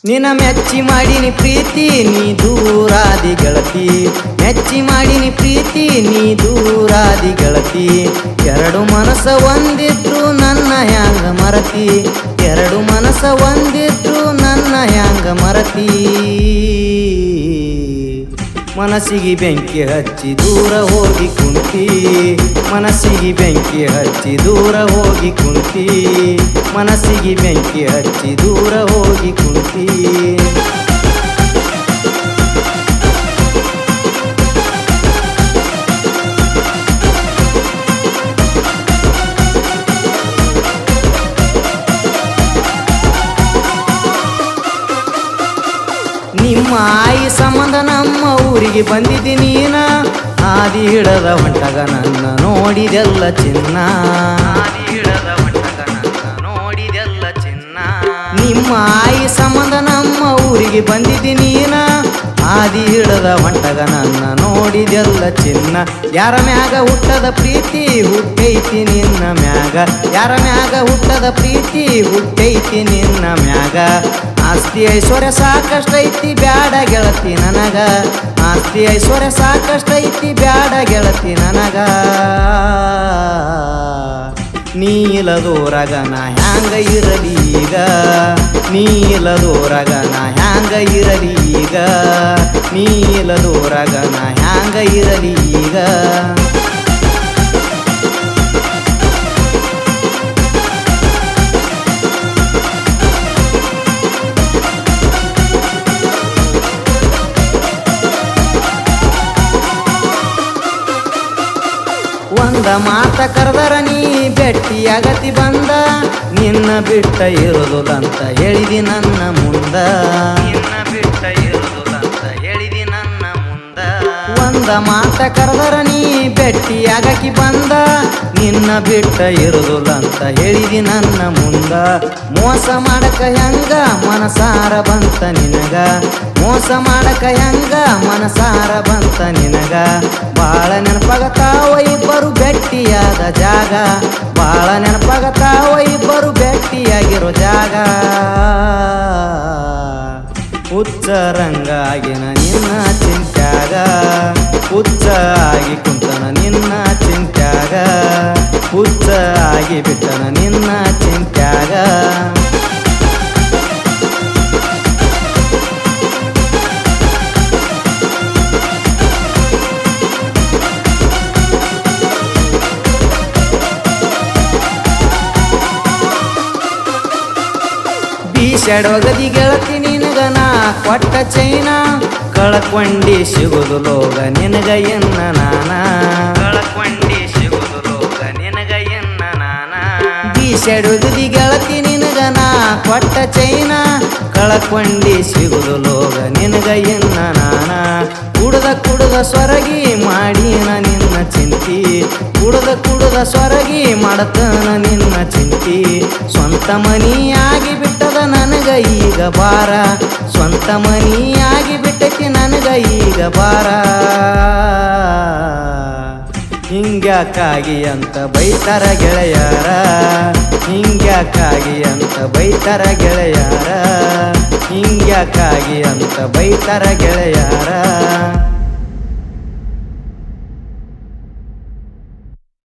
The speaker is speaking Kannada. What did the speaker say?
ನಿನ್ನ ಮೆಚ್ಚಿ ಮಾಡಿನಿ ಪ್ರೀತಿ ನೀ ದೂರಾದಿ ಗೆಳತಿ, ಮೆಚ್ಚಿ ಮಾಡಿನಿ ಪ್ರೀತಿ ನೀ ದೂರಾದಿ ಗೆಳತಿ. ಎರಡು ಮನಸ್ಸ ಒಂದಿದ್ರು ನನ್ನ ಹ್ಯಾಂಗ ಮರತಿ, ಎರಡು ಮನಸ್ಸ ಒಂದಿದ್ರು ನನ್ನ ಹ್ಯಾಂಗ ಮರತಿ. ಮನಸ್ಸಿಗೆ ಬೆಂಕಿ ಹಚ್ಚಿ ದೂರ ಹೋಗಿ ಕುಂತಿ, ಮನಸ್ಸಿಗೆ ಬೆಂಕಿ ಹಚ್ಚಿ ದೂರ ಹೋಗಿ ಕುಂತಿ, ಮನಸ್ಸಿಗೆ ಬೆಂಕಿ ಹಚ್ಚಿ ದೂರ ಹೋಗಿ ಕುಂತಿ. ನಿಮ್ಮ ಆಯಿ ಸಂಬಂಧ ನಮ್ಮ ಊರಿಗೆ ಬಂದಿದ್ದಿ ನೀನ, ಆದಿ ಹಿಡದ ಹೊಂಟಗ ನನ್ನ ನೋಡಿದೆಲ್ಲ ಚಿನ್ನ, ಆದಿ ಹಿಡದ ಹೊಂಟಗ ನನ್ನ ನೋಡಿದೆಲ್ಲ ಚಿನ್ನ. ನಿಮ್ಮ ಆಯಿ ಸಂಬಂಧ ನಮ್ಮ ಊರಿಗೆ ಬಂದಿದ್ದಿ ನೀನ, ಆದಿ ಹಿಡದ ಹೊಂಟಗ ನನ್ನ ನೋಡಿದೆಲ್ಲ ಚಿನ್ನ. ಯಾರ ಮ್ಯಾಗ ಹುಟ್ಟದ ಪ್ರೀತಿ ಹುಟ್ಟೈತಿ ನಿನ್ನ ಮ್ಯಾಗ, ಯಾರ ಮ್ಯಾಗ ಹುಟ್ಟದ ಪ್ರೀತಿ ಹುಟ್ಟೈತಿ ನಿನ್ನ ಮ್ಯಾಗ. ಆಸ್ತಿ ಐಶ್ವರ್ಯ ಸಾಕಷ್ಟೈತಿ ಬ್ಯಾಡ ಗೆಳತಿ ನನಗ, ಆಸ್ತಿ ಐಶ್ವರ್ಯ ಸಾಕಷ್ಟೈತಿ ಬ್ಯಾಡ ಗೆಳತಿ ನನಗ. ನೀ ಇಲ್ಲದೋರಗ ನಾ ಹ್ಯಾಂಗ ಇರಲಿ ಈಗ, ನೀ ಇಲ್ಲದೋರಗ ನಾ ಹ್ಯಾಂಗ ಇರಲಿ ಈಗ, ನೀ ಇಲ್ಲದೋರಗ ನಾ ಹ್ಯಾಂಗ ಇರಲಿ ಈಗ. ಒಂದ ಮಾತ ಕರೆದರ ನೀ ಭೆಟ್ಟಿಯಾಗತಿ ಬಂದ, ನಿನ್ನ ಬಿಟ್ಟ ಇರುವುದಂತ ಹೇಳಿದಿ ನನ್ನ ಮುಂದ, ನಿನ್ನ ಬಿಟ್ಟ ಇರುವುದಂತ ಹೇಳಿದಿ ನನ್ನ ಮುಂದ. ಒಂದ ಮಾತ ಕರೆದರ ನೀ ಭೆಟ್ಟಿಯಾಗಕಿ ಬಂದ, ನಿನ್ನ ಬಿಟ್ಟ ಇರುವುದಂತ ಹೇಳಿದಿ ನನ್ನ ಮುಂದ. ಮೋಸ ಮಾಡಕ ಹೆಂಗ ಮನಸಾರ ಬಂತ ನಿನಗ, ಮೋಸ ಮಾಡಕ ಹೆಂಗ ಮನಸಾರ ಬಂತ ನಿನಗ. ಬಾಳ ನೆನಪಾಗತಾವ ಇಬ್ಬರು ಭೆಟ್ಟಿಯಾದ ಜಾಗ, ಬಾಳ ನೆನಪಾಗತಾವ ಇಬ್ಬರು ಭೆಟ್ಟಿಯಾಗಿರೋ ಜಾಗ. ಹುಚ್ಚರಂಗಾಗಿನ ನಿನ್ನ ಚಿಂತ್ಯಾಗ, ಹುಚ್ಚ ಆಗಿ ಕುಂತನ ನಿನ್ನ ಚಿಂತ್ಯಾಗ, ಹುಚ್ಚ ಆಗಿ ಬಿಟ್ಟನ ನಿನ್ನ ಚಿಂತ್ಯಾಗ. ಬೀಸಡೊಗದಿ ಗೆಳತಿ ನಿನಗ ನಾ ಕೊಟ್ಟ ಚೈನ, ಕಳಕೊಂಡಿ ಸಿಗುದು ಲೋಗ ನಿನಗ ಎನ್ನ ನಾನ, ಕಳಕೊಂಡಿ ಸಿಗುದು ಲೋಗ ನಿನಗ ಎನ್ನ ನಾನ. ಬೀಸಡೊಗದಿ ಗೆಳತಿ ನಿನಗ ನಾ ಕೊಟ್ಟ ಚೈನ, ಕಳಕೊಂಡಿ ಸಿಗುದು ಲೋಗ ನಿನಗ ಎನ್ನ ನಾನ. ಕುಡದ ಕುಡದ ಸ್ವರಗಿ ಮಾಡಿನ ನಿನ್ನ ಚಿಂತಿ, ಕುಡದ ಕುಡದ ಸ್ವರಗಿ ಮಾಡತನ ನಿನ್ನ ಚಿಂತಿ. ಸ್ವಂತ ಮನಿಯಾಗಿ ಬಿಟ್ಟದ ನನಗ ಈಗ ಬಾರ, ಸ್ವಂತ ಮನಿಯಾಗಿ ಬಿಟ್ಟತಿ ನನಗ ಈಗ ಬಾರ. ಹಿಂಗ್ಯಾಕಾಗಿ ಅಂತ ಬೈತಾರ ಗೆಳೆಯಾರ, ಹಿಂಗ್ಯಾಕಾಗಿ ಅಂತ ಬೈತಾರ ಗೆಳೆಯಾರ, ಹಿಂಗ್ಯಾಕಾಗಿ ಅಂತ ಬೈತಾರ ಗೆಳೆಯಾರ.